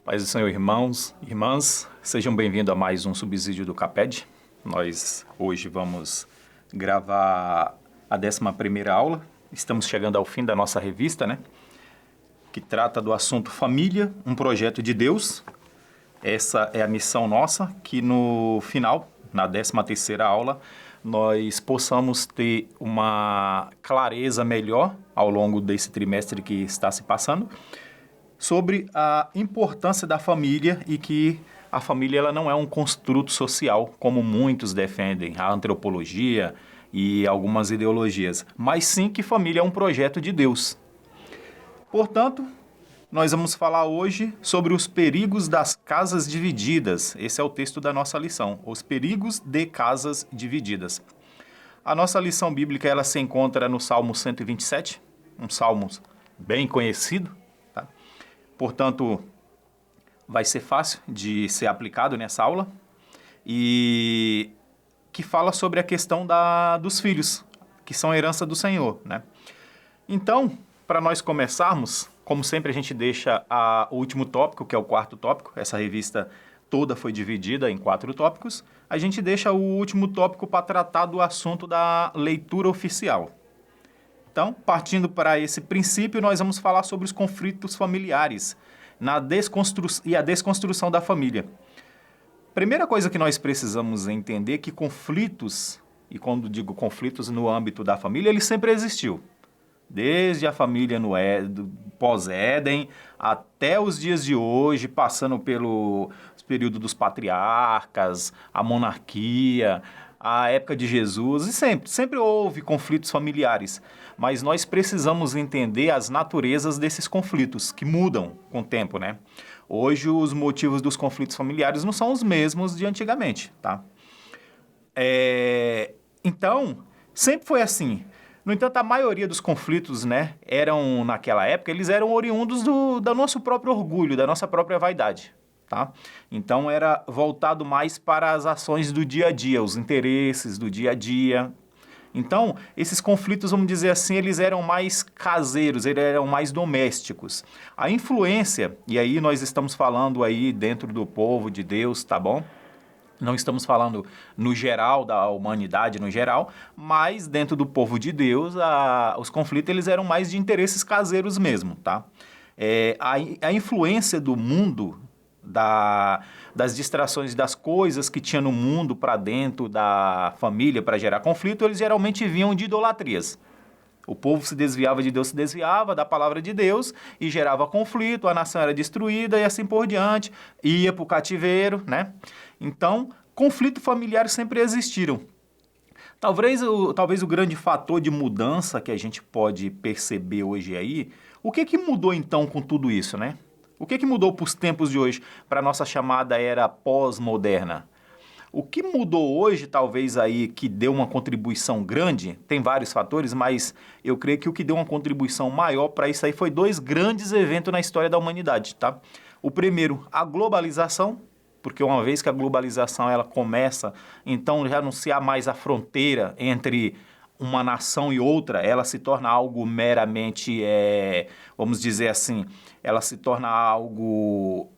Paz do Senhor, irmãos e irmãs, sejam bem-vindos a mais um subsídio do CAPED. Nós hoje vamos gravar a 11ª aula. Estamos chegando ao fim da nossa revista, né? Que trata do assunto Família, um projeto de Deus. Essa é a missão nossa, que no final, na 13ª aula, nós possamos ter uma clareza melhor ao longo desse trimestre que está se passando, sobre a importância da família e que a família ela não é um construto social, como muitos defendem, a antropologia e algumas ideologias, mas sim que família é um projeto de Deus. Portanto, nós vamos falar hoje sobre os perigos das casas divididas. Esse é o texto da nossa lição, os perigos de casas divididas. A nossa lição bíblica ela se encontra no Salmo 127, um salmo bem conhecido. Portanto, vai ser fácil de ser aplicado nessa aula e que fala sobre a questão dos filhos, que são herança do Senhor, né? Então, para nós começarmos, como sempre a gente deixa o último tópico, que é o quarto tópico, essa revista toda foi dividida em 4 tópicos, a gente deixa o último tópico para tratar do assunto da leitura oficial. Então, partindo para esse princípio, nós vamos falar sobre os conflitos familiares e a desconstrução da família. Primeira coisa que nós precisamos entender é que conflitos, e quando digo conflitos no âmbito da família, ele sempre existiu. Desde a família no pós-Éden até os dias de hoje, passando pelo período dos patriarcas, a monarquia, a época de Jesus, e sempre houve conflitos familiares, mas nós precisamos entender as naturezas desses conflitos, que mudam com o tempo, né? Hoje os motivos dos conflitos familiares não são os mesmos de antigamente, tá? Então, sempre foi assim. No entanto, a maioria dos conflitos, né, naquela época, eles eram oriundos do nosso próprio orgulho, da nossa própria vaidade. Tá? Então era voltado mais para as ações do dia a dia, os interesses do dia a dia. Então, esses conflitos, vamos dizer assim, eles eram mais caseiros, eles eram mais domésticos. A influência, e aí nós estamos falando aí dentro do povo de Deus, tá bom? Não estamos falando no geral, da humanidade no geral, mas dentro do povo de Deus, os conflitos eles eram mais de interesses caseiros mesmo, tá? A influência do mundo, das distrações das coisas que tinha no mundo para dentro da família para gerar conflito, eles geralmente vinham de idolatrias. O povo se desviava de Deus, se desviava da palavra de Deus e gerava conflito, a nação era destruída e assim por diante, ia para o cativeiro, né? Então, conflitos familiares sempre existiram. Talvez o grande fator de mudança que a gente pode perceber hoje aí, o que mudou então com tudo isso, né? O que mudou para os tempos de hoje, para a nossa chamada era pós-moderna? O que mudou hoje, talvez aí, que deu uma contribuição grande, tem vários fatores, mas eu creio que o que deu uma contribuição maior para isso aí foi 2 grandes eventos na história da humanidade, tá? O primeiro, a globalização, porque uma vez que a globalização ela começa, então já não se há mais a fronteira entre uma nação e outra, ela se torna algo meramente, vamos dizer assim, ela se torna algo,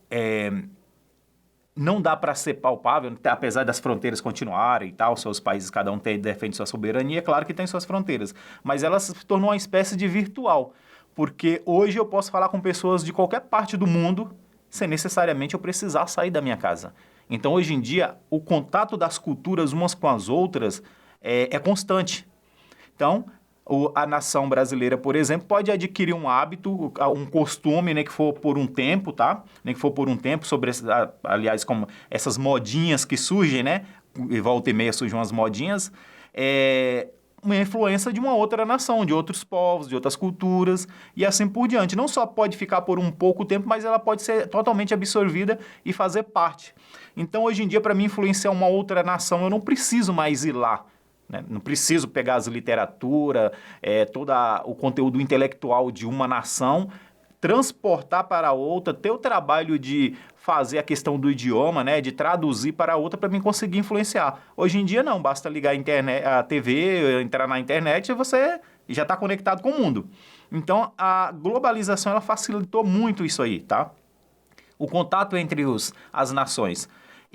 não dá para ser palpável, apesar das fronteiras continuarem e tal, seus países, cada um defende sua soberania, claro que tem suas fronteiras, mas ela se tornou uma espécie de virtual, porque hoje eu posso falar com pessoas de qualquer parte do mundo, sem necessariamente eu precisar sair da minha casa. Então, hoje em dia, o contato das culturas umas com as outras é constante. Então, a nação brasileira, por exemplo, pode adquirir um hábito, um costume, né, que for por um tempo, tá? Nem que for por um tempo, aliás, como essas modinhas que surgem, né? E volta e meia surgem umas modinhas, uma influência de uma outra nação, de outros povos, de outras culturas e assim por diante. Não só pode ficar por um pouco tempo, mas ela pode ser totalmente absorvida e fazer parte. Então, hoje em dia, para mim influenciar uma outra nação, eu não preciso mais ir lá. Né? Não preciso pegar as literaturas, todo o conteúdo intelectual de uma nação, transportar para outra, ter o trabalho de fazer a questão do idioma, né, de traduzir para outra para mim conseguir influenciar. Hoje em dia não, basta ligar a TV, entrar na internet e você já está conectado com o mundo. Então a globalização ela facilitou muito isso aí, tá? o contato entre as nações.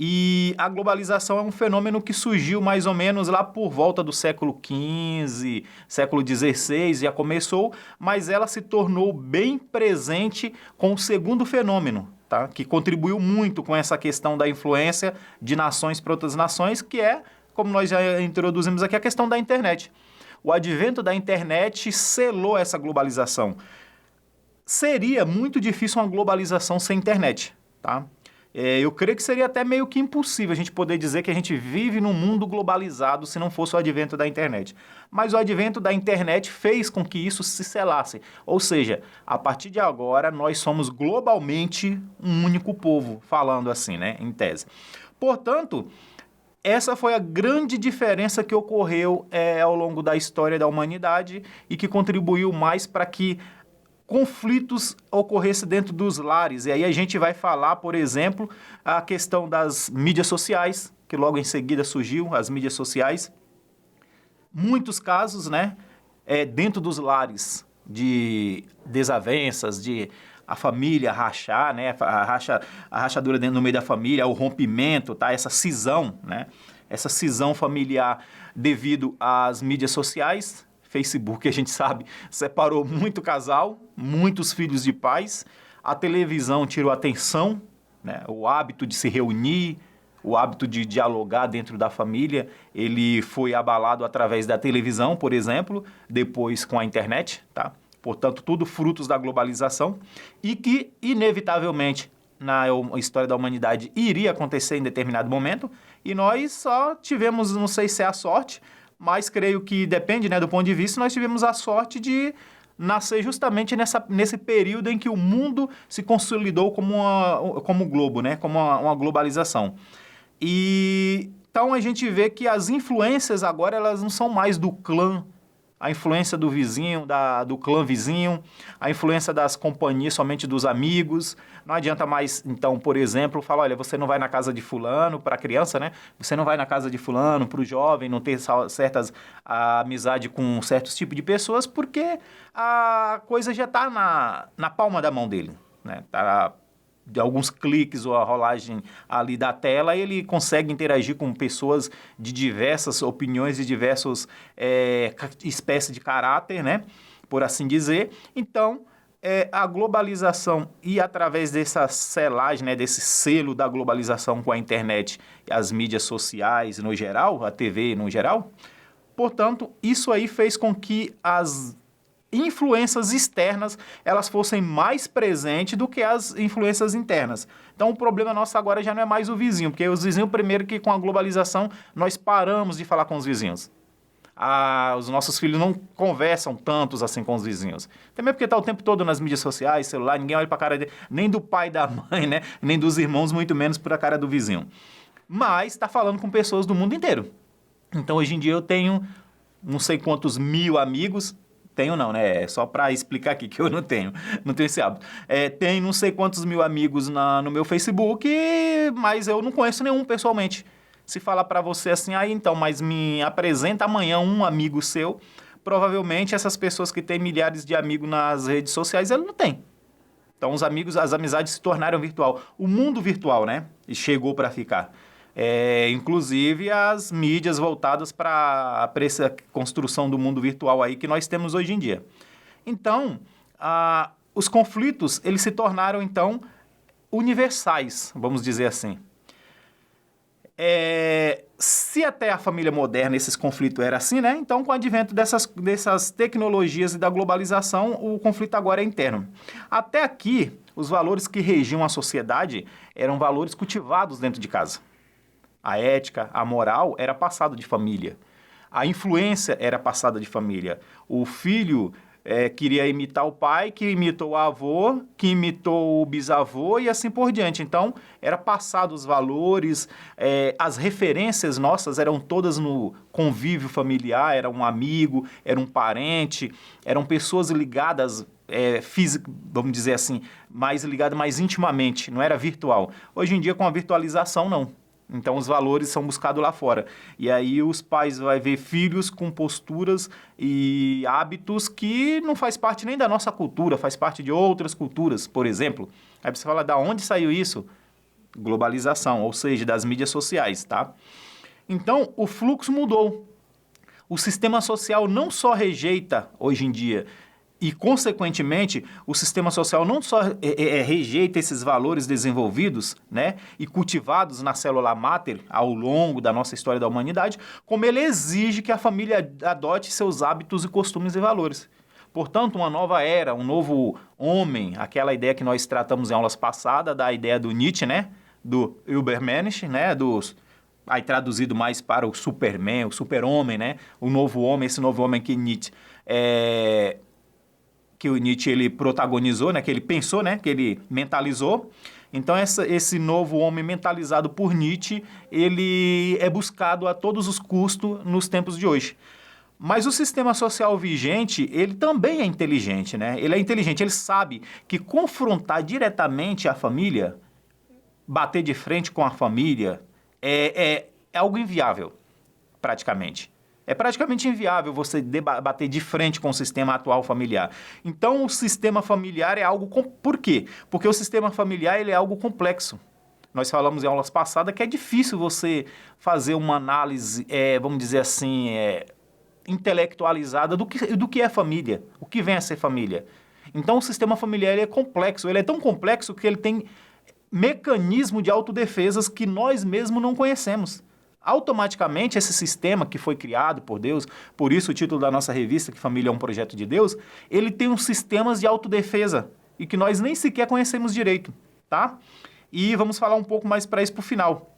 E a globalização é um fenômeno que surgiu mais ou menos lá por volta do século XV, século XVI, já começou, mas ela se tornou bem presente com o segundo fenômeno, tá? Que contribuiu muito com essa questão da influência de nações para outras nações, que é, como nós já introduzimos aqui, a questão da internet. O advento da internet selou essa globalização. Seria muito difícil uma globalização sem internet, tá? Eu creio que seria até meio que impossível a gente poder dizer que a gente vive num mundo globalizado se não fosse o advento da internet. Mas o advento da internet fez com que isso se selasse. Ou seja, a partir de agora nós somos globalmente um único povo, falando assim, né, em tese. Portanto, essa foi a grande diferença que ocorreu ao longo da história da humanidade e que contribuiu mais para que conflitos ocorressem dentro dos lares. E aí a gente vai falar, por exemplo, a questão das mídias sociais, que logo em seguida surgiu, as mídias sociais. Muitos casos, né, dentro dos lares de desavenças, de a família rachar, né, a rachadura dentro no meio da família, o rompimento, tá, essa cisão, né, essa cisão familiar devido às mídias sociais. Facebook, a gente sabe, separou muito casal, muitos filhos de pais. A televisão tirou a atenção, né? O hábito de se reunir, o hábito de dialogar dentro da família, ele foi abalado através da televisão, por exemplo, depois com a internet, tá? Portanto, tudo frutos da globalização e que, inevitavelmente, na história da humanidade, iria acontecer em determinado momento e nós só tivemos, não sei se é a sorte, mas creio que depende, né, do ponto de vista, nós tivemos a sorte de nascer justamente nesse período em que o mundo se consolidou como globo, né, como uma globalização. E então a gente vê que as influências agora elas não são mais do clã, a influência do vizinho, do clã vizinho, a influência das companhias somente dos amigos. Não adianta mais, então, por exemplo, falar, olha, você não vai na casa de fulano, para a criança, né? Você não vai na casa de fulano, para o jovem, não ter amizade com certos tipos de pessoas, porque a coisa já está na palma da mão dele, né? Tá de alguns cliques ou a rolagem ali da tela, ele consegue interagir com pessoas de diversas opiniões e diversas espécies de caráter, né? Por assim dizer. Então, a globalização e através dessa selagem, né, desse selo da globalização com a internet, as mídias sociais no geral, a TV no geral, portanto, isso aí fez com que as influências externas elas fossem mais presentes do que as influências internas. Então o problema nosso agora já não é mais o vizinho, porque os vizinhos, primeiro que com a globalização nós paramos de falar com os vizinhos. Os nossos filhos não conversam tantos assim com os vizinhos. Também porque está o tempo todo nas mídias sociais, celular, ninguém olha para a cara nem do pai e da mãe, né? Nem dos irmãos, muito menos para a cara do vizinho. Mas está falando com pessoas do mundo inteiro. Então hoje em dia eu tenho não sei quantos mil amigos. Tenho não, né? É só para explicar aqui que eu não tenho esse hábito. Tenho não sei quantos mil amigos no meu Facebook, mas eu não conheço nenhum pessoalmente. Se falar para você assim, então, mas me apresenta amanhã um amigo seu, provavelmente essas pessoas que têm milhares de amigos nas redes sociais, ele não tem. Então, as amizades se tornaram virtual. O mundo virtual, né? E chegou para ficar. Inclusive as mídias voltadas para essa construção do mundo virtual aí que nós temos hoje em dia. Então, os conflitos, eles se tornaram, então, universais, vamos dizer assim. Se até a família moderna esses conflitos eram assim, né? Então, com o advento dessas tecnologias e da globalização, o conflito agora é interno. Até aqui, os valores que regiam a sociedade eram valores cultivados dentro de casa. A ética, a moral era passada de família. A influência era passada de família. O filho queria imitar o pai, que imitou o avô, que imitou o bisavô e assim por diante. Então, era passado os valores, as referências nossas eram todas no convívio familiar, era um amigo, era um parente, eram pessoas ligadas vamos dizer assim, mais ligada mais intimamente, não era virtual. Hoje em dia, com a virtualização, não. Então, os valores são buscados lá fora. E aí, os pais vão ver filhos com posturas e hábitos que não faz parte nem da nossa cultura, faz parte de outras culturas, por exemplo. Aí você fala, da onde saiu isso? Globalização, ou seja, das mídias sociais, tá? Então, o fluxo mudou. O sistema social não só rejeita, hoje em dia, e, consequentemente, o sistema social não só rejeita esses valores desenvolvidos, né, e cultivados na célula máter ao longo da nossa história da humanidade, como ele exige que a família adote seus hábitos e costumes e valores. Portanto, uma nova era, um novo homem, aquela ideia que nós tratamos em aulas passadas, da ideia do Nietzsche, né, do Übermensch, né, aí traduzido mais para o Superman, o super-homem, né, o novo homem, esse novo homem que o Nietzsche ele protagonizou, né, que ele pensou, né, que ele mentalizou. Então, esse novo homem mentalizado por Nietzsche, ele é buscado a todos os custos nos tempos de hoje. Mas o sistema social vigente, ele também é inteligente, né? Ele é inteligente, ele sabe que confrontar diretamente a família, bater de frente com a família, é algo inviável, praticamente. É praticamente inviável você bater de frente com o sistema atual familiar. Então, o sistema familiar é algo... Por quê? Porque o sistema familiar ele é algo complexo. Nós falamos em aulas passadas que é difícil você fazer uma análise, vamos dizer assim, intelectualizada do que é família, o que vem a ser família. Então, o sistema familiar ele é complexo. Ele é tão complexo que ele tem mecanismo de autodefesas que nós mesmos não conhecemos. Automaticamente, esse sistema que foi criado por Deus, por isso o título da nossa revista, que Família é um Projeto de Deus, ele tem uns sistemas de autodefesa e que nós nem sequer conhecemos direito, tá? E vamos falar um pouco mais para isso para o final.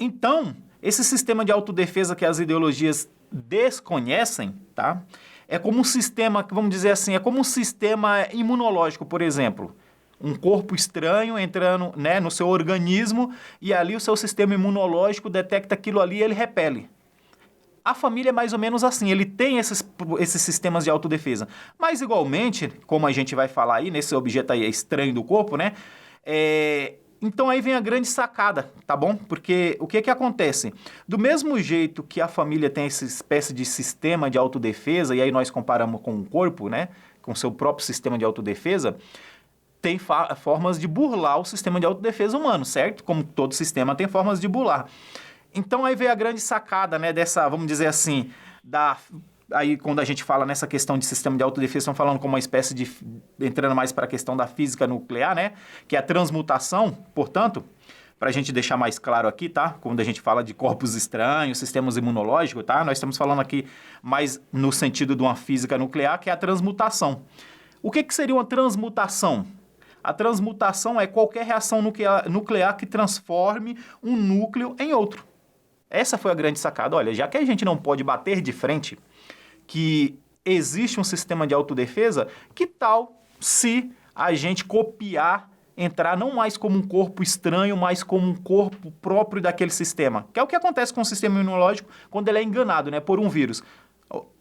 Então, esse sistema de autodefesa que as ideologias desconhecem, tá? É como um sistema, vamos dizer assim, é como um sistema imunológico, por exemplo. Um corpo estranho entrando, né, no seu organismo e ali o seu sistema imunológico detecta aquilo ali e ele repele. A família é mais ou menos assim, ele tem esses sistemas de autodefesa. Mas igualmente, como a gente vai falar aí, nesse objeto aí estranho do corpo, né? Então aí vem a grande sacada, tá bom? Porque o que acontece? Do mesmo jeito que a família tem essa espécie de sistema de autodefesa, e aí nós comparamos com o corpo, né? Com o seu próprio sistema de autodefesa, tem formas de burlar o sistema de autodefesa humano, certo? Como todo sistema tem formas de burlar. Então aí veio a grande sacada, né, dessa, vamos dizer assim, aí quando a gente fala nessa questão de sistema de autodefesa, estão falando como uma espécie de, entrando mais para a questão da física nuclear, né, que é a transmutação, portanto, para a gente deixar mais claro aqui, tá? Quando a gente fala de corpos estranhos, sistemas imunológicos, tá? Nós estamos falando aqui mais no sentido de uma física nuclear, que é a transmutação. O que seria uma transmutação? A transmutação é qualquer reação nuclear que transforme um núcleo em outro. Essa foi a grande sacada. Olha, já que a gente não pode bater de frente que existe um sistema de autodefesa, que tal se a gente copiar, entrar não mais como um corpo estranho, mas como um corpo próprio daquele sistema? Que é o que acontece com o sistema imunológico quando ele é enganado, né, por um vírus.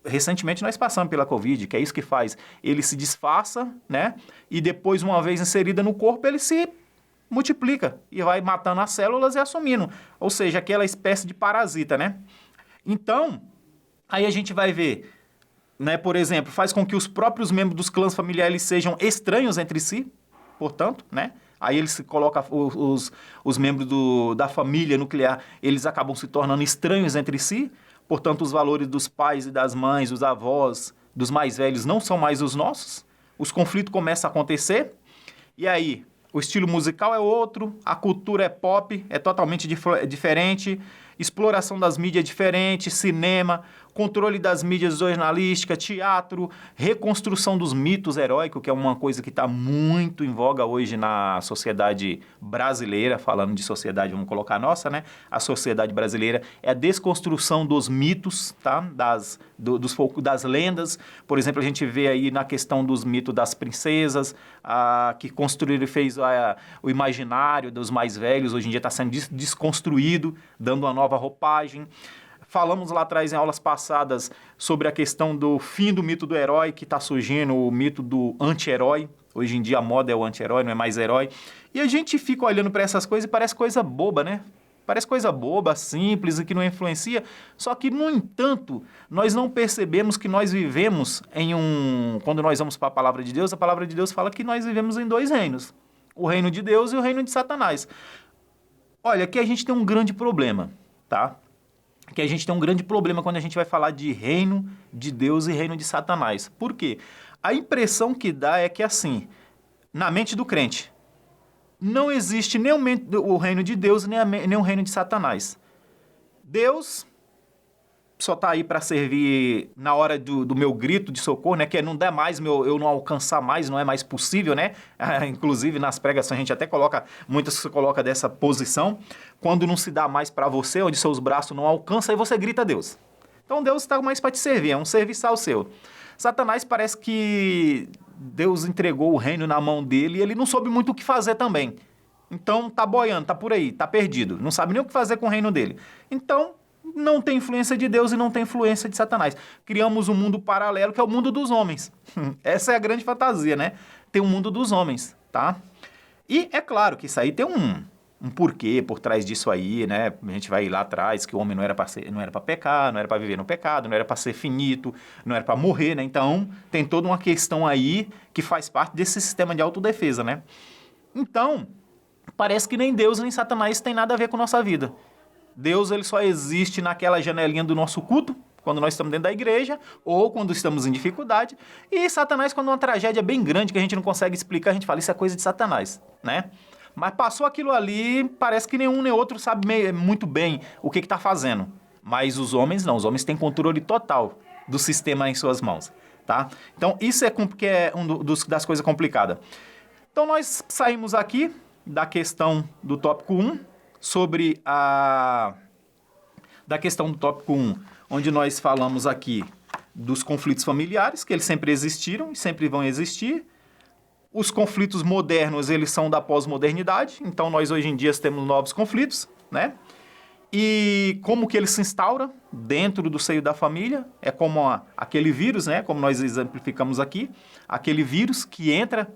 Recentemente nós passamos pela Covid, que é isso que faz. Ele se disfarça, né? E depois, uma vez inserida no corpo, ele se multiplica e vai matando as células e assumindo. Ou seja, aquela espécie de parasita, né? Então, aí a gente vai ver, né? Por exemplo, faz com que os próprios membros dos clãs familiares sejam estranhos entre si, portanto, né? Aí ele se coloca, os membros da família nuclear, eles acabam se tornando estranhos entre si. Portanto, os valores dos pais e das mães, dos avós, dos mais velhos não são mais os nossos. Os conflitos começam a acontecer. E aí, o estilo musical é outro, a cultura é pop, é totalmente diferente, exploração das mídias é diferente, cinema, controle das mídias jornalísticas, teatro, reconstrução dos mitos heróicos, que é uma coisa que está muito em voga hoje na sociedade brasileira, falando de sociedade, vamos colocar a nossa, né? A sociedade brasileira é a desconstrução dos mitos, tá? Das lendas. Por exemplo, a gente vê aí na questão dos mitos das princesas, que construíram e fez o imaginário dos mais velhos, hoje em dia está sendo desconstruído, dando uma nova roupagem. Falamos lá atrás, em aulas passadas, sobre a questão do fim do mito do herói, que está surgindo, o mito do anti-herói. Hoje em dia a moda é o anti-herói, não é mais herói. E a gente fica olhando para essas coisas e parece coisa boba, né? Parece coisa boba, simples e que não influencia. Só que, no entanto, nós não percebemos que nós vivemos em um... Quando nós vamos para a palavra de Deus, a palavra de Deus fala que nós vivemos em dois reinos. O reino de Deus e o reino de Satanás. Olha, aqui a gente tem um grande problema, tá? Que a gente tem um grande problema quando a gente vai falar de reino de Deus e reino de Satanás. Por quê? A impressão que dá é que, assim, na mente do crente, não existe nem o reino de Deus, nem o reino de Satanás. Deus só está aí para servir na hora do meu grito de socorro, né? Que não der mais, eu não alcançar mais, não é mais possível, né? Inclusive, nas pregações a gente até coloca, muitas se coloca dessa posição. Quando não se dá mais para você, onde seus braços não alcançam, aí você grita a Deus. Então, Deus está mais para te servir, é um serviçal seu. Satanás parece que Deus entregou o reino na mão dele e ele não soube muito o que fazer também. Então, tá boiando, tá por aí, tá perdido. Não sabe nem o que fazer com o reino dele. Então, não tem influência de Deus e não tem influência de Satanás. Criamos um mundo paralelo que é o mundo dos homens. Essa é a grande fantasia, né? Tem um mundo dos homens, tá? E é claro que isso aí tem um porquê por trás disso aí, né? A gente vai lá atrás, que o homem não era para pecar, não era para viver no pecado, não era para ser finito, não era para morrer, né? Então, tem toda uma questão aí que faz parte desse sistema de autodefesa, né? Então, parece que nem Deus nem Satanás tem nada a ver com nossa vida. Deus, ele só existe naquela janelinha do nosso culto, quando nós estamos dentro da igreja, ou quando estamos em dificuldade. E Satanás, quando uma tragédia bem grande que a gente não consegue explicar, a gente fala, isso é coisa de Satanás, né? Mas passou aquilo ali, parece que nenhum nem outro sabe muito bem o que está fazendo. Mas os homens não, os homens têm controle total do sistema em suas mãos, tá? Então, isso que é das coisas complicadas. Então, nós saímos aqui da questão do tópico 1, da questão do tópico 1, onde nós falamos aqui dos conflitos familiares, que eles sempre existiram e sempre vão existir. Os conflitos modernos, eles são da pós-modernidade, então nós hoje em dia temos novos conflitos, né? E como que ele se instaura dentro do seio da família, é como aquele vírus, né? Como nós exemplificamos aqui, aquele vírus que entra,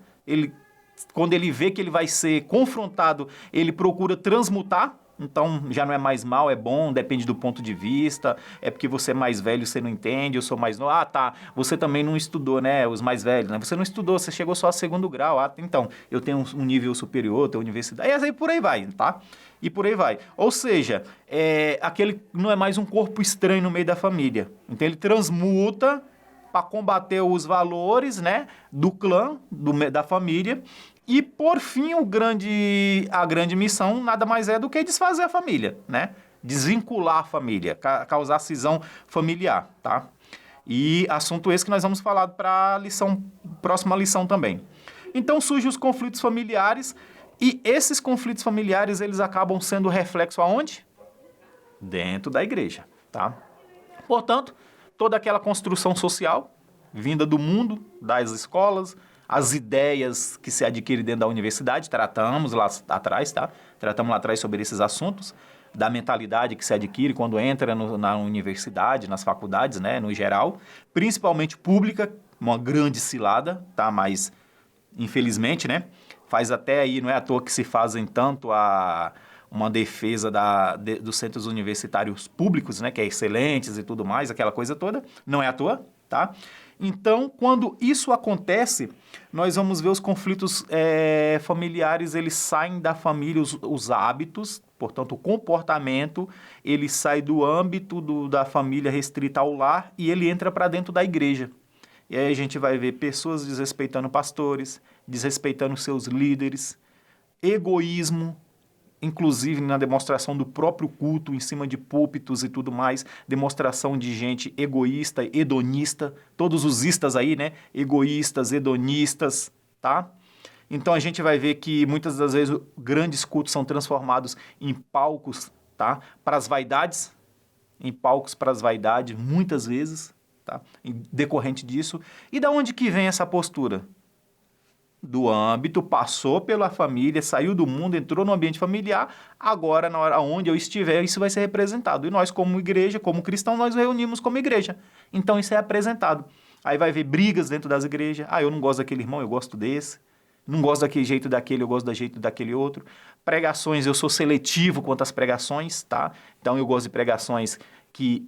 quando ele vê que ele vai ser confrontado, ele procura transmutar. Então, já não é mais mal, é bom, depende do ponto de vista. É porque você é mais velho, você não entende, eu sou mais novo. Ah, tá, você também não estudou, né? Os mais velhos, né? Você não estudou, você chegou só a segundo grau. Ah, então, eu tenho um nível superior, tenho universidade. E aí por aí vai, tá? E por aí vai. Ou seja, aquele não é mais um corpo estranho no meio da família. Então, ele transmuta para combater os valores, né, do clã, da família. E, por fim, a grande missão nada mais é do que desfazer a família, né? Desvincular a família, causar cisão familiar, tá? E assunto esse que nós vamos falar para a próxima lição também. Então, surgem os conflitos familiares e esses conflitos familiares, eles acabam sendo reflexo aonde? Dentro da igreja, tá? Portanto, toda aquela construção social vinda do mundo, das escolas, as ideias que se adquirem dentro da universidade, tratamos lá atrás, tá? Tratamos lá atrás sobre esses assuntos, da mentalidade que se adquire quando entra na universidade, nas faculdades, né, no geral, principalmente pública, uma grande cilada, tá? Mas, infelizmente, né, faz até aí, não é à toa que se fazem tanto uma defesa dos centros universitários públicos, né, que é excelentes e tudo mais, aquela coisa toda, não é à toa, tá? Então, quando isso acontece, nós vamos ver os conflitos familiares, eles saem da família, os hábitos, portanto, o comportamento, ele sai do âmbito da família restrita ao lar e ele entra para dentro da igreja. E aí a gente vai ver pessoas desrespeitando pastores, desrespeitando seus líderes, egoísmo, inclusive na demonstração do próprio culto, em cima de púlpitos e tudo mais, demonstração de gente egoísta, hedonista, todos os istas aí, né? Egoístas, hedonistas, tá? Então a gente vai ver que muitas das vezes grandes cultos são transformados em palcos, tá? Para as vaidades, em palcos para as vaidades, muitas vezes, tá? Decorrente disso. E da onde que vem essa postura? do âmbito, passou pela família, saiu do mundo, entrou no ambiente familiar, agora, na hora onde eu estiver, isso vai ser representado. E nós, como igreja, como cristão, nós reunimos como igreja. Então, isso é apresentado. Aí vai haver brigas dentro das igrejas. Eu não gosto daquele irmão, eu gosto desse. Não gosto daquele jeito daquele, eu gosto do jeito daquele outro. Pregações, eu sou seletivo quanto às pregações, tá? Então, eu gosto de pregações que,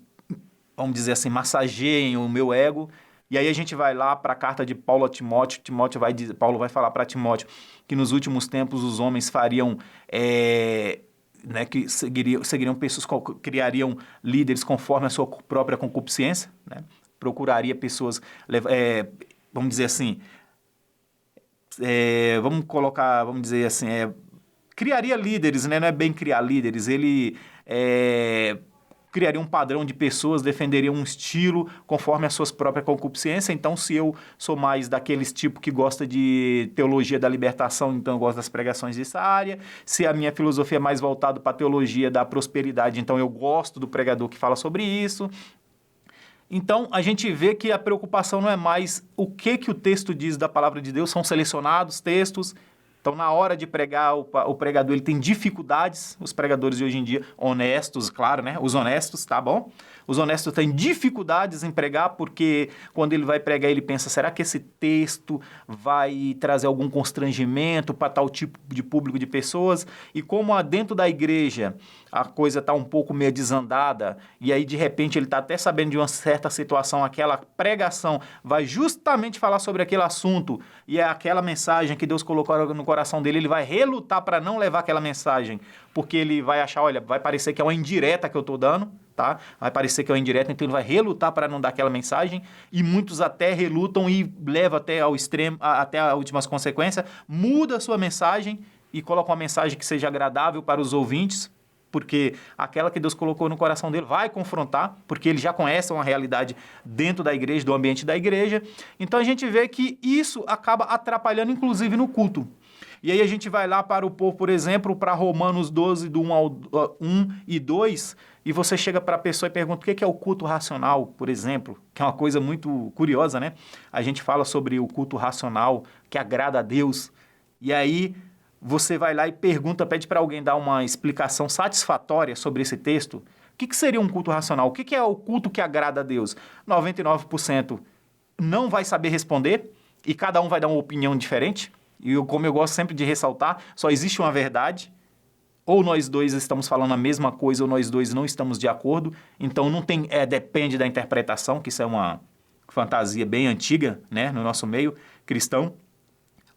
vamos dizer assim, massageiem o meu ego. E aí a gente vai lá para a carta de Paulo a Timóteo. Paulo vai falar para Timóteo que nos últimos tempos os homens fariam, que seguiriam pessoas, criariam líderes conforme a sua própria concupiscência, né? Procuraria pessoas, vamos dizer assim, criaria líderes, né? Não é bem criar líderes, ele criaria um padrão de pessoas, defenderia um estilo conforme a sua própria concupiscência. Então, se eu sou mais daqueles tipo que gosta de teologia da libertação, então eu gosto das pregações dessa área. Se a minha filosofia é mais voltada para a teologia da prosperidade, então eu gosto do pregador que fala sobre isso. Então, a gente vê que a preocupação não é mais o que o texto diz da palavra de Deus, são selecionados textos. Então, na hora de pregar, o pregador ele tem dificuldades, os pregadores de hoje em dia, honestos, claro, né? Os honestos, tá bom? Os honestos têm dificuldades em pregar porque quando ele vai pregar, ele pensa, será que esse texto vai trazer algum constrangimento para tal tipo de público de pessoas? E como dentro da igreja a coisa está um pouco meio desandada, e aí de repente ele está até sabendo de uma certa situação, aquela pregação vai justamente falar sobre aquele assunto, e é aquela mensagem que Deus colocou no coração dele, ele vai relutar para não levar aquela mensagem, porque ele vai achar, olha, vai parecer que é uma indireta que eu estou dando, tá? Vai parecer que é uma indireta, então ele vai relutar para não dar aquela mensagem, e muitos até relutam e levam até ao extremo, até as últimas consequências, muda a sua mensagem e coloca uma mensagem que seja agradável para os ouvintes, porque aquela que Deus colocou no coração dele vai confrontar, porque ele já conhece uma realidade dentro da igreja, do ambiente da igreja. Então a gente vê que isso acaba atrapalhando, inclusive, no culto. E aí a gente vai lá para o povo, por exemplo, para Romanos 12, do 1 e 2, e você chega para a pessoa e pergunta o que é o culto racional, por exemplo, que é uma coisa muito curiosa, né? A gente fala sobre o culto racional que agrada a Deus, e aí você vai lá e pergunta, pede para alguém dar uma explicação satisfatória sobre esse texto. O que seria um culto racional? O que é o culto que agrada a Deus? 99% não vai saber responder e cada um vai dar uma opinião diferente. E como eu gosto sempre de ressaltar, só existe uma verdade. Ou nós dois estamos falando a mesma coisa ou nós dois não estamos de acordo. Então não tem, depende da interpretação, que isso é uma fantasia bem antiga, né, no nosso meio cristão.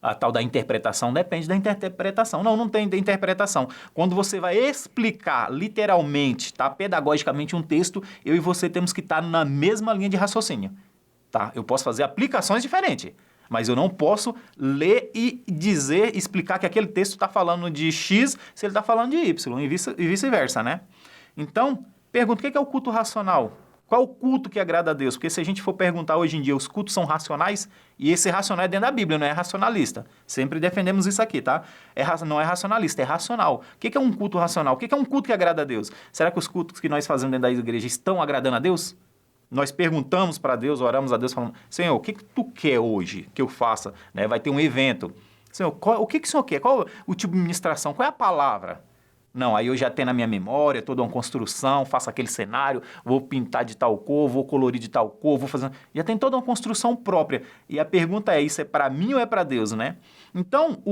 A tal da interpretação depende da interpretação. Não tem interpretação. Quando você vai explicar literalmente, tá, pedagogicamente um texto, eu e você temos que estar na mesma linha de raciocínio. Tá? Eu posso fazer aplicações diferentes, mas eu não posso ler e explicar que aquele texto está falando de X se ele está falando de Y e vice-versa, né? Então, pergunta, o que é o culto racional? Qual o culto que agrada a Deus? Porque se a gente for perguntar hoje em dia, os cultos são racionais? E esse racional é dentro da Bíblia, não é racionalista. Sempre defendemos isso aqui, tá? Não é racionalista, é racional. O que é um culto racional? O que é um culto que agrada a Deus? Será que os cultos que nós fazemos dentro da igreja estão agradando a Deus? Nós perguntamos para Deus, oramos a Deus, falando, Senhor, o que tu quer hoje que eu faça? Né? Vai ter um evento. Senhor, o que o Senhor quer? Qual o tipo de ministração? Qual é a palavra? Não, aí eu já tenho na minha memória toda uma construção, faço aquele cenário, vou pintar de tal cor, vou colorir de tal cor, vou fazer... Já tem toda uma construção própria. E a pergunta é, isso é para mim ou é para Deus, né? Então,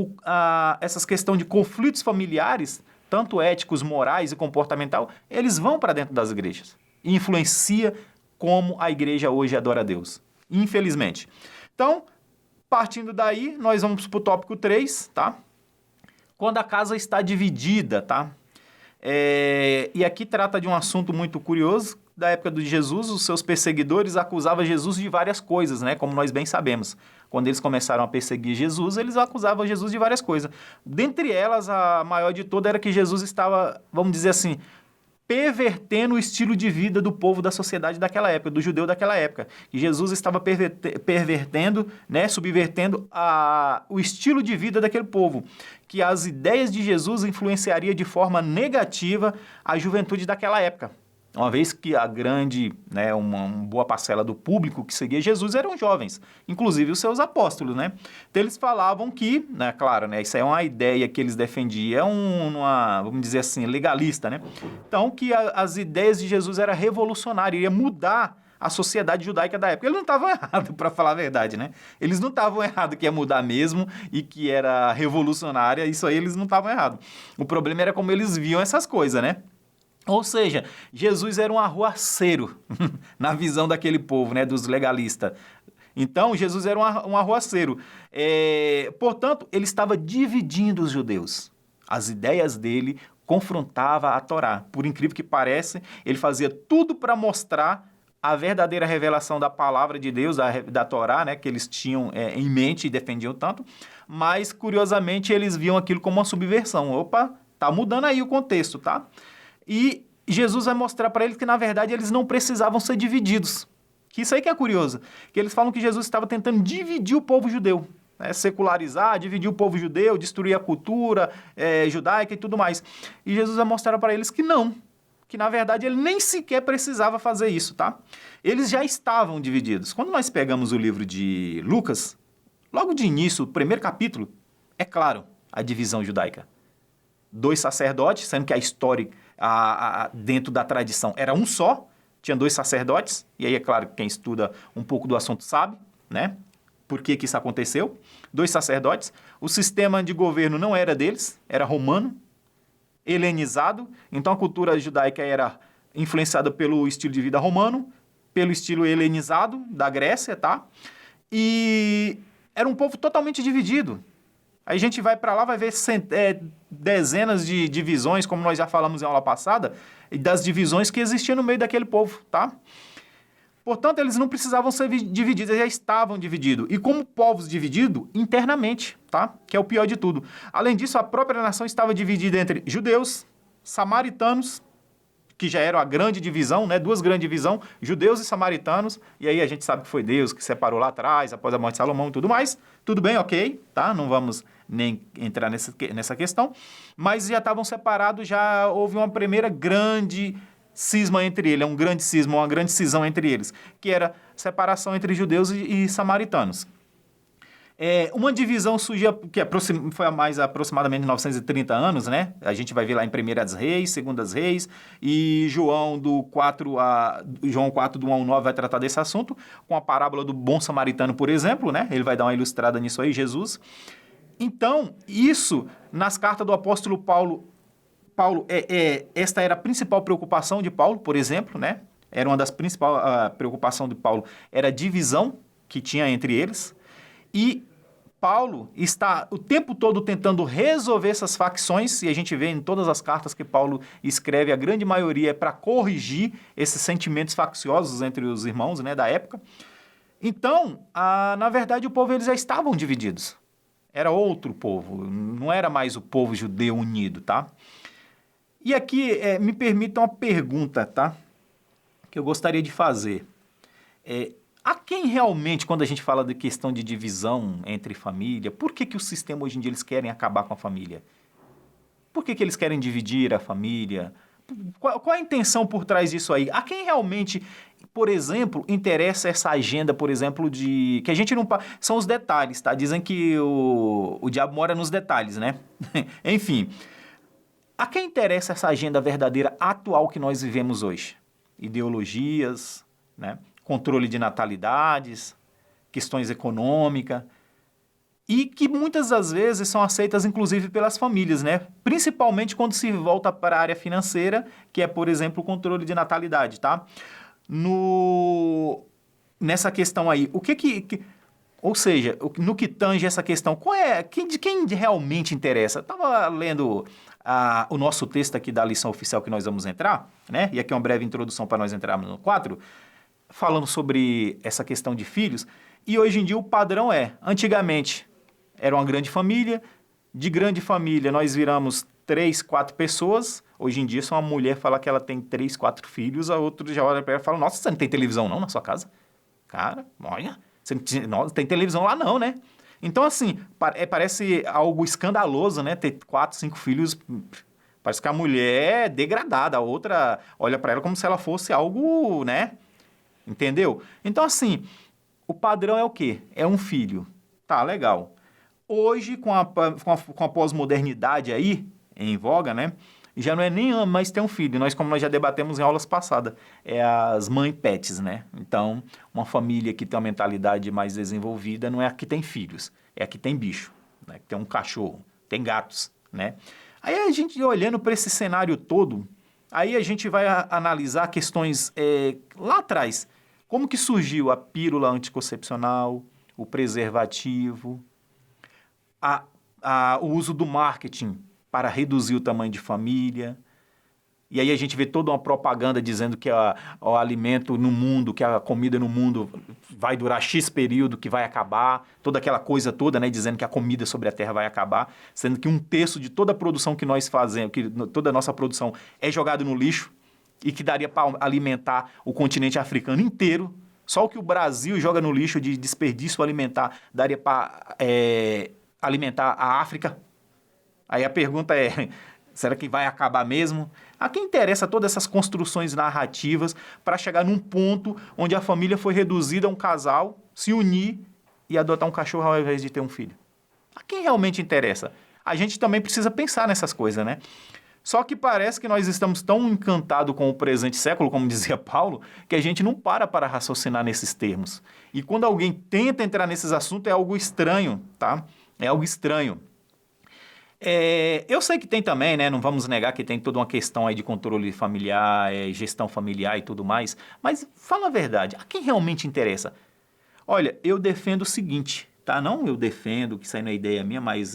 essas questões de conflitos familiares, tanto éticos, morais e comportamental, eles vão para dentro das igrejas. E influencia como a igreja hoje adora a Deus. Infelizmente. Então, partindo daí, nós vamos para o tópico 3, tá? Quando a casa está dividida, tá? E aqui trata de um assunto muito curioso. Da época de Jesus, os seus perseguidores acusavam Jesus de várias coisas, né? Como nós bem sabemos. Quando eles começaram a perseguir Jesus, eles acusavam Jesus de várias coisas. Dentre elas, a maior de todas era que Jesus estava, vamos dizer assim, pervertendo o estilo de vida do povo da sociedade daquela época, do judeu daquela época. E Jesus estava pervertendo, né, subvertendo o estilo de vida daquele povo. Que as ideias de Jesus influenciariam de forma negativa a juventude daquela época. uma vez que a grande, né, uma boa parcela do público que seguia Jesus eram jovens, inclusive os seus apóstolos, né? Então eles falavam que, né, claro, né, isso é uma ideia que eles defendiam, vamos dizer assim, legalista, né? Então que as ideias de Jesus era revolucionária, iria mudar a sociedade judaica da época. Eles não estavam errados, para falar a verdade, né? Eles não estavam errados que ia mudar mesmo e que era revolucionária, isso aí eles não estavam errados. O problema era como eles viam essas coisas, né? Ou seja, Jesus era um arruaceiro na visão daquele povo, né, dos legalistas. Então, Jesus era um arruaceiro. Portanto, ele estava dividindo os judeus. As ideias dele confrontavam a Torá. Por incrível que pareça, ele fazia tudo para mostrar a verdadeira revelação da palavra de Deus, da Torá, né, que eles tinham em mente e defendiam tanto, mas, curiosamente, eles viam aquilo como uma subversão. Opa, tá mudando aí o contexto, tá? E Jesus vai mostrar para eles que, na verdade, eles não precisavam ser divididos. Que isso aí que é curioso, que eles falam que Jesus estava tentando dividir o povo judeu, né? Secularizar, dividir o povo judeu, destruir a cultura judaica e tudo mais. E Jesus vai mostrar para eles que não, que, na verdade, ele nem sequer precisava fazer isso, tá? Eles já estavam divididos. Quando nós pegamos o livro de Lucas, logo de início, o primeiro capítulo, é claro, a divisão judaica. 2 sacerdotes, sendo que a história dentro da tradição era um só, tinha 2 sacerdotes, e aí é claro que quem estuda um pouco do assunto sabe, né? Por que isso aconteceu? 2 sacerdotes, o sistema de governo não era deles, era romano, helenizado, então a cultura judaica era influenciada pelo estilo de vida romano, pelo estilo helenizado da Grécia, tá? E era um povo totalmente dividido. Aí a gente vai para lá, vai ver dezenas de divisões, como nós já falamos em aula passada, das divisões que existiam no meio daquele povo, tá? Portanto, eles não precisavam ser divididos, eles já estavam divididos. E como povos divididos, internamente, tá? Que é o pior de tudo. Além disso, a própria nação estava dividida entre judeus, samaritanos, que já eram a grande divisão, né? 2 grandes divisões, judeus e samaritanos. E aí a gente sabe que foi Deus que separou lá atrás, após a morte de Salomão e tudo mais. Tudo bem, ok, tá? Não vamos nem entrar nessa questão. Mas já estavam separados, já houve uma primeira grande cisma entre eles, um grande cisma, uma grande cisão entre eles, que era separação entre judeus e samaritanos. Uma divisão surgiu, que foi há mais aproximadamente 930 anos, né? A gente vai ver lá em 1 Reis, 2 Reis, e João 4, do 1 ao 9 vai tratar desse assunto, com a parábola do bom samaritano, por exemplo, né? Ele vai dar uma ilustrada nisso aí, Jesus. Então, isso, nas cartas do apóstolo Paulo, esta era a principal preocupação de Paulo, por exemplo, né? Era uma das principais preocupações de Paulo, era a divisão que tinha entre eles. E Paulo está o tempo todo tentando resolver essas facções, e a gente vê em todas as cartas que Paulo escreve, a grande maioria é para corrigir esses sentimentos facciosos entre os irmãos, né, da época. Então, na verdade, o povo eles já estavam divididos. Era outro povo, não era mais o povo judeu unido, tá? E aqui me permita uma pergunta, tá? Que eu gostaria de fazer. A quem realmente, quando a gente fala de questão de divisão entre família, por que o sistema hoje em dia eles querem acabar com a família? Por que eles querem dividir a família? Qual a intenção por trás disso aí? A quem realmente, por exemplo, interessa essa agenda, por exemplo, que a gente não... São os detalhes, tá? Dizem que o diabo mora nos detalhes, né? Enfim, a quem interessa essa agenda verdadeira atual que nós vivemos hoje? Ideologias, né? Controle de natalidades, questões econômicas, e que muitas das vezes são aceitas inclusive pelas famílias, né? Principalmente quando se volta para a área financeira, que é, por exemplo, o controle de natalidade, tá? Nessa questão aí, ou seja, no que tange essa questão, de quem realmente interessa? Eu estava lendo o nosso texto aqui da lição oficial que nós vamos entrar, né? E aqui é uma breve introdução para nós entrarmos no 4, falando sobre essa questão de filhos, e hoje em dia o padrão antigamente era uma grande família, de grande família nós viramos 3, 4 pessoas, hoje em dia se uma mulher fala que ela tem 3, 4 filhos, a outra já olha para ela e fala, nossa, você não tem televisão não na sua casa? Cara, olha, você não tem televisão lá não, né? Então assim, parece algo escandaloso, né, ter 4, 5 filhos, Parece que a mulher é degradada, a outra olha para ela como se ela fosse algo, né? Entendeu? Então, assim, o padrão é o quê? É um filho. Tá, legal. Hoje, com a pós-modernidade aí, em voga, né? Já não é nem mais ter um filho. Como nós já debatemos em aulas passadas, é as mãe pets, né? Então, uma família que tem uma mentalidade mais desenvolvida não é a que tem filhos, é a que tem bicho, né? Que tem um cachorro, tem gatos, né? Aí a gente olhando para esse cenário todo, aí a gente vai analisar questões lá atrás. Como que surgiu a pílula anticoncepcional, o preservativo, o uso do marketing para reduzir o tamanho de família. E aí a gente vê toda uma propaganda dizendo que o alimento no mundo, que a comida no mundo vai durar X período, que vai acabar, toda aquela coisa toda, né, dizendo que a comida sobre a terra vai acabar, sendo que 1/3 de toda a produção que nós fazemos, que toda a nossa produção é jogada no lixo e que daria para alimentar o continente africano inteiro. Só o que o Brasil joga no lixo de desperdício alimentar daria para alimentar a África. Aí a pergunta é, será que vai acabar mesmo? A quem interessa todas essas construções narrativas para chegar num ponto onde a família foi reduzida a um casal, se unir e adotar um cachorro ao invés de ter um filho? A quem realmente interessa? A gente também precisa pensar nessas coisas, né? Só que parece que nós estamos tão encantados com o presente século, como dizia Paulo, que a gente não para raciocinar nesses termos. E quando alguém tenta entrar nesses assuntos, é algo estranho, tá? É algo estranho. Eu sei que tem também, né? Não vamos negar que tem toda uma questão aí de controle familiar, gestão familiar e tudo mais, mas fala a verdade, a quem realmente interessa? Olha, eu defendo o seguinte, tá? Não eu defendo, que isso aí não é ideia minha, mas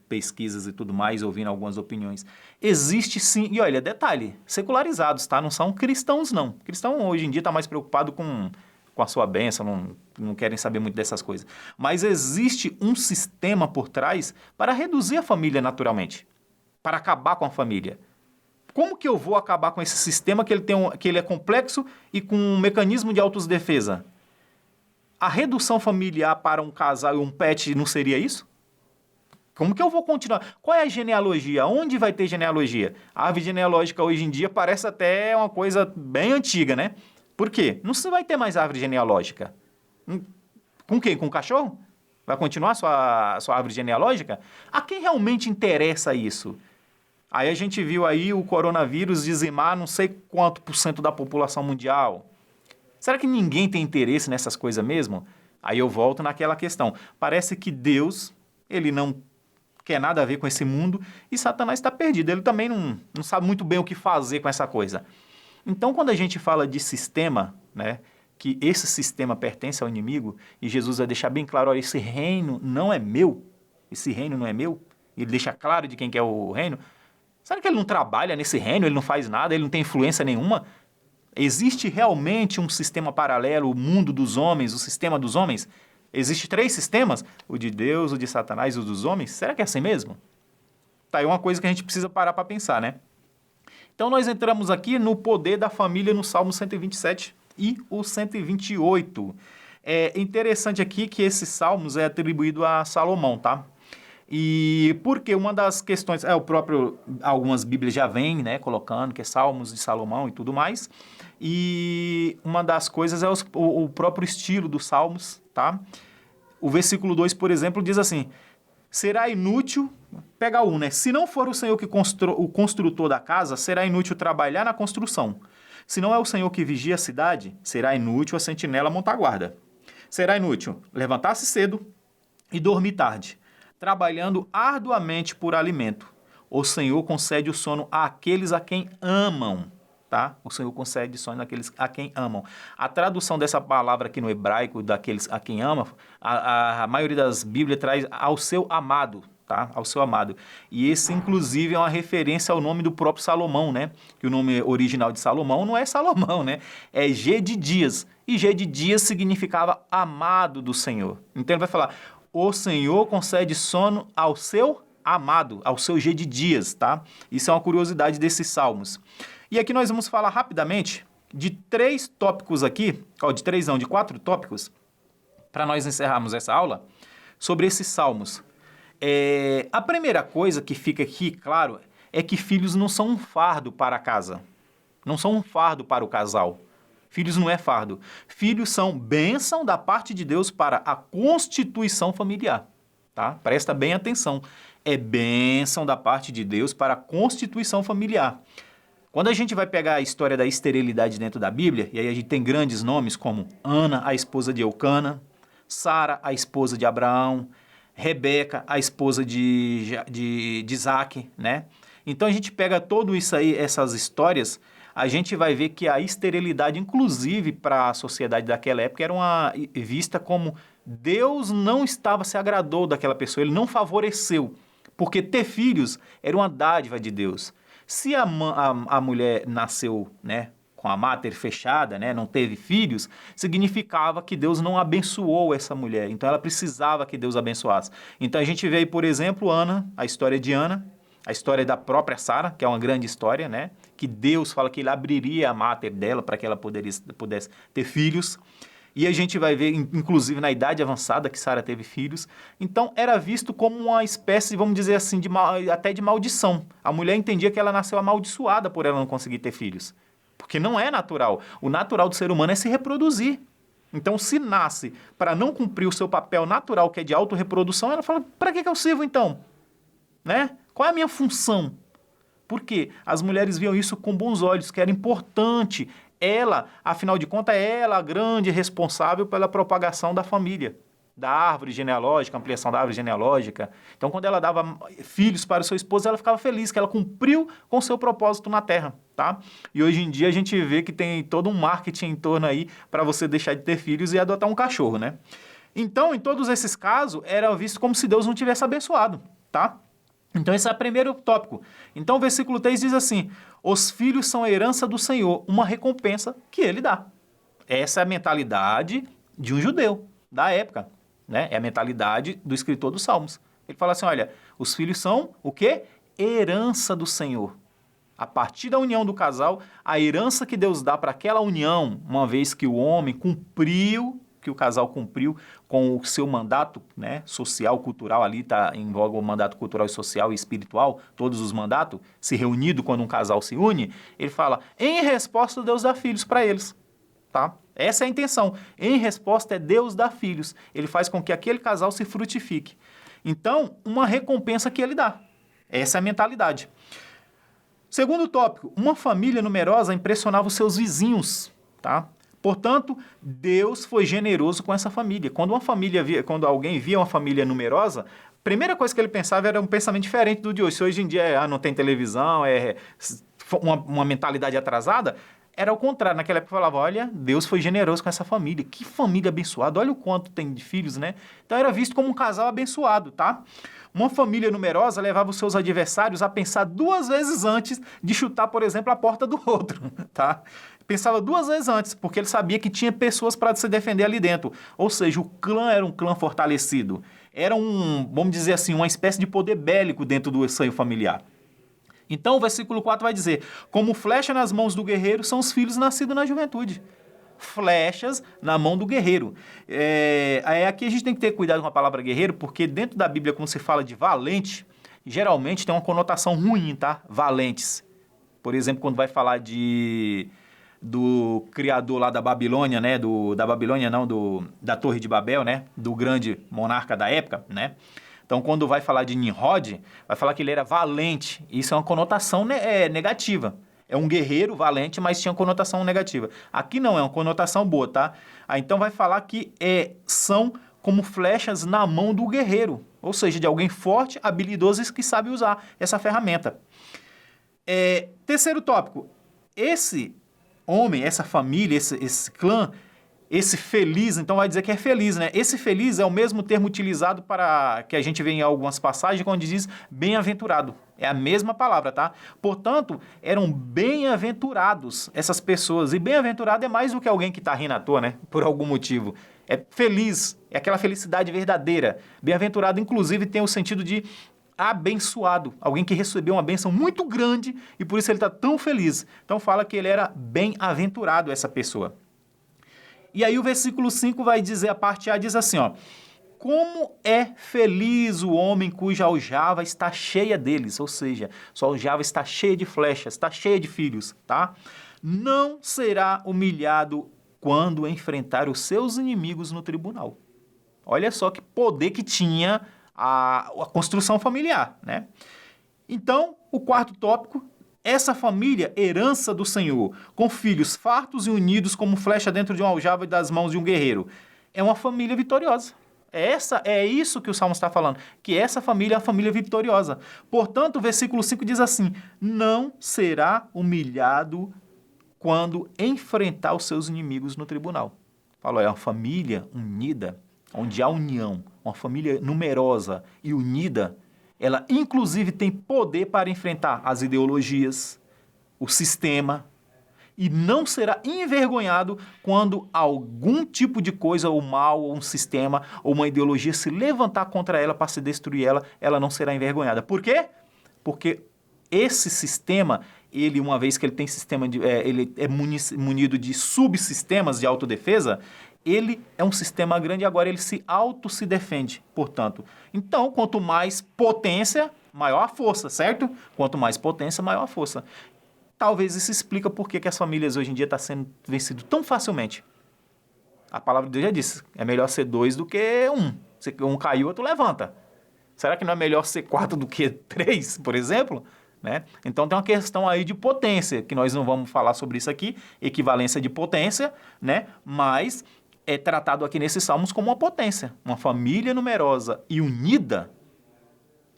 pesquisas e tudo mais, ouvindo algumas opiniões. Existe sim, e olha, detalhe, secularizados, tá? Não são cristãos, não. Cristão hoje em dia está mais preocupado com a sua bênção, não querem saber muito dessas coisas. Mas existe um sistema por trás para reduzir a família naturalmente, para acabar com a família. Como que eu vou acabar com esse sistema que ele é complexo e com um mecanismo de autodefesa? A redução familiar para um casal e um pet não seria isso? Como que eu vou continuar? Qual é a genealogia? Onde vai ter genealogia? A árvore genealógica hoje em dia parece até uma coisa bem antiga, né? Por quê? Não se vai ter mais árvore genealógica. Com quem? Com o cachorro? Vai continuar sua árvore genealógica? A quem realmente interessa isso? Aí a gente viu aí o coronavírus dizimar não sei quanto % da população mundial. Será que ninguém tem interesse nessas coisas mesmo? Aí eu volto naquela questão. Parece que Deus, ele não quer nada a ver com esse mundo e Satanás está perdido. Ele também não sabe muito bem o que fazer com essa coisa. Então, quando a gente fala de sistema, né, que esse sistema pertence ao inimigo, e Jesus vai deixar bem claro, olha, esse reino não é meu, esse reino não é meu, ele deixa claro de quem que é o reino, será que ele não trabalha nesse reino, ele não faz nada, ele não tem influência nenhuma? Existe realmente um sistema paralelo, o mundo dos homens, o sistema dos homens? Existem 3 sistemas, o de Deus, o de Satanás e o dos homens? Será que é assim mesmo? Tá aí uma coisa que a gente precisa parar para pensar, né? Então, nós entramos aqui no poder da família no Salmo 127 e o 128. É interessante aqui que esses salmos é atribuído a Salomão, tá? E porque uma das questões, algumas bíblias já vêm, né, colocando que é Salmos de Salomão e tudo mais, e uma das coisas é o próprio estilo dos Salmos, tá? O versículo 2, por exemplo, diz assim, será inútil, pega um, né? Se não for o Senhor que o construtor da casa, será inútil trabalhar na construção. Se não é o Senhor que vigia a cidade, será inútil a sentinela montar guarda. Será inútil levantar-se cedo e dormir tarde, trabalhando arduamente por alimento. O Senhor concede o sono àqueles a quem amam, tá? O Senhor concede sono àqueles a quem amam. A tradução dessa palavra aqui no hebraico, daqueles a quem ama, a maioria das Bíblias traz ao seu amado, tá? Ao seu amado. E esse, inclusive, é uma referência ao nome do próprio Salomão, né? Que o nome original de Salomão não é Salomão, né? É Gedidias. E Gedidias significava amado do Senhor. Então ele vai falar, o Senhor concede sono ao seu amado, ao seu Gedidias, tá? Isso é uma curiosidade desses salmos. E aqui nós vamos falar rapidamente de 3 tópicos aqui, de 4 tópicos, para nós encerrarmos essa aula, sobre esses salmos. A primeira coisa que fica aqui, claro, é que filhos não são um fardo para a casa, não são um fardo para o casal. Filhos não é fardo. Filhos são bênção da parte de Deus para a constituição familiar. Tá? Presta bem atenção. É bênção da parte de Deus para a constituição familiar. Quando a gente vai pegar a história da esterilidade dentro da Bíblia, e aí a gente tem grandes nomes como Ana, a esposa de Eucana, Sara, a esposa de Abraão, Rebeca, a esposa de Isaac, né? Então a gente pega tudo isso aí, essas histórias, a gente vai ver que a esterilidade, inclusive para a sociedade daquela época, era vista como Deus não se agradou daquela pessoa, ele não favoreceu, porque ter filhos era uma dádiva de Deus. Se a mulher nasceu, né, com a máter fechada, né, não teve filhos, significava que Deus não abençoou essa mulher. Então ela precisava que Deus abençoasse. Então a gente vê aí, por exemplo, Ana, a história de Ana, a história da própria Sara, que é uma grande história, né, que Deus fala que ele abriria a máter dela para que ela pudesse ter filhos. E a gente vai ver, inclusive, na idade avançada que Sara teve filhos. Então, era visto como uma espécie, vamos dizer assim, até de maldição. A mulher entendia que ela nasceu amaldiçoada por ela não conseguir ter filhos. Porque não é natural. O natural do ser humano é se reproduzir. Então, se nasce para não cumprir o seu papel natural, que é de autorreprodução, ela fala, para que eu sirvo então? Né? Qual é a minha função? Por quê? As mulheres viam isso com bons olhos, que era importante. Ela, afinal de contas, é ela a grande responsável pela propagação da família, da árvore genealógica, ampliação da árvore genealógica. Então, quando ela dava filhos para o seu esposo, ela ficava feliz, que ela cumpriu com o seu propósito na Terra, tá? E hoje em dia a gente vê que tem todo um marketing em torno aí para você deixar de ter filhos e adotar um cachorro, né? Então, em todos esses casos, era visto como se Deus não tivesse abençoado, tá? Então, esse é o primeiro tópico. Então, o versículo 3 diz assim, os filhos são a herança do Senhor, uma recompensa que ele dá. Essa é a mentalidade de um judeu da época, né? É a mentalidade do escritor dos Salmos. Ele fala assim, olha, os filhos são o quê? Herança do Senhor. A partir da união do casal, a herança que Deus dá para aquela união, uma vez que o homem cumpriu, que o casal cumpriu com o seu mandato, né, social, cultural, ali está em voga o mandato cultural e social e espiritual, todos os mandatos, se reunido quando um casal se une, ele fala, em resposta Deus dá filhos para eles, tá? Essa é a intenção, em resposta é Deus dá filhos, ele faz com que aquele casal se frutifique. Então, uma recompensa que ele dá, essa é a mentalidade. Segundo tópico, uma família numerosa impressionava os seus vizinhos, tá? Portanto, Deus foi generoso com essa família. Quando alguém via uma família numerosa, a primeira coisa que ele pensava era um pensamento diferente do de hoje. Se hoje em dia não tem televisão, é uma mentalidade atrasada, era o contrário. Naquela época falava, olha, Deus foi generoso com essa família. Que família abençoada, olha o quanto tem de filhos, né? Então era visto como um casal abençoado, tá? Uma família numerosa levava os seus adversários a pensar 2 vezes antes de chutar, por exemplo, a porta do outro, tá? Pensava 2 vezes antes, porque ele sabia que tinha pessoas para se defender ali dentro. Ou seja, o clã era um clã fortalecido. Era vamos dizer assim, uma espécie de poder bélico dentro do seio familiar. Então, o versículo 4 vai dizer, como flecha nas mãos do guerreiro são os filhos nascidos na juventude. Flechas na mão do guerreiro. Aqui a gente tem que ter cuidado com a palavra guerreiro, porque dentro da Bíblia, quando se fala de valente, geralmente tem uma conotação ruim, tá? Valentes. Por exemplo, quando vai falar do criador lá da Babilônia, né? Da Torre de Babel, né? Do grande monarca da época, né? Então, quando vai falar de Nimrod, vai falar que ele era valente. Isso é uma conotação negativa. É um guerreiro valente, mas tinha uma conotação negativa. Aqui não, é uma conotação boa, tá? Então, vai falar que são como flechas na mão do guerreiro. Ou seja, de alguém forte, habilidoso e que sabe usar essa ferramenta. Terceiro tópico. Esse homem, essa família, esse clã, esse feliz, então vai dizer que é feliz, né? Esse feliz é o mesmo termo utilizado para que a gente vê em algumas passagens quando diz bem-aventurado. É a mesma palavra, tá? Portanto, eram bem-aventurados essas pessoas. E bem-aventurado é mais do que alguém que está rindo à toa, né? Por algum motivo. É feliz, é aquela felicidade verdadeira. Bem-aventurado, inclusive, tem o sentido de abençoado. Alguém que recebeu uma bênção muito grande e por isso ele está tão feliz. Então fala que ele era bem-aventurado, essa pessoa. E aí o versículo 5 vai dizer, a parte A diz assim, ó, Como é feliz o homem cuja aljava está cheia deles, ou seja, sua aljava está cheia de flechas, está cheia de filhos, tá? Não será humilhado quando enfrentar os seus inimigos no tribunal. Olha só que poder que tinha a construção familiar, né? Então, o quarto tópico, essa família, herança do Senhor, com filhos fartos e unidos como flecha dentro de uma aljava e das mãos de um guerreiro, é uma família vitoriosa. É isso que o Salmo está falando, que essa família é a família vitoriosa. Portanto, o versículo 5 diz assim, não será humilhado quando enfrentar os seus inimigos no tribunal. Falou, é uma família unida, onde há união, uma família numerosa e unida, ela inclusive tem poder para enfrentar as ideologias, o sistema, e não será envergonhado quando algum tipo de coisa, ou mal, ou um sistema, ou uma ideologia se levantar contra ela para se destruir ela não será envergonhada. Por quê? Porque esse sistema, ele, uma vez que ele tem sistema ele é munido de subsistemas de autodefesa, ele é um sistema grande e agora ele se defende, portanto. Então, quanto mais potência, maior a força, certo? Quanto mais potência, maior a força. Talvez isso explica por que as famílias hoje em dia estão sendo vencidas tão facilmente. A palavra de Deus já disse, é melhor ser 2 do que 1. Se um caiu, outro levanta. Será que não é melhor ser 4 do que 3, por exemplo? Né? Então tem uma questão aí de potência, que nós não vamos falar sobre isso aqui, equivalência de potência, né? Mas é tratado aqui nesses salmos como uma potência. Uma família numerosa e unida,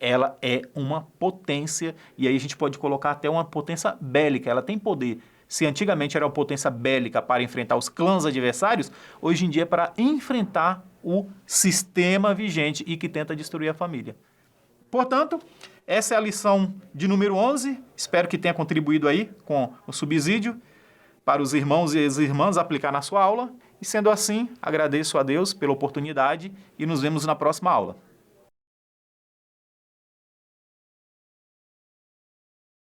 ela é uma potência, e aí a gente pode colocar até uma potência bélica, ela tem poder. Se antigamente era uma potência bélica para enfrentar os clãs adversários, hoje em dia é para enfrentar o sistema vigente e que tenta destruir a família. Portanto, essa é a lição de número 11, espero que tenha contribuído aí com o subsídio para os irmãos e as irmãs aplicar na sua aula, e sendo assim, agradeço a Deus pela oportunidade e nos vemos na próxima aula.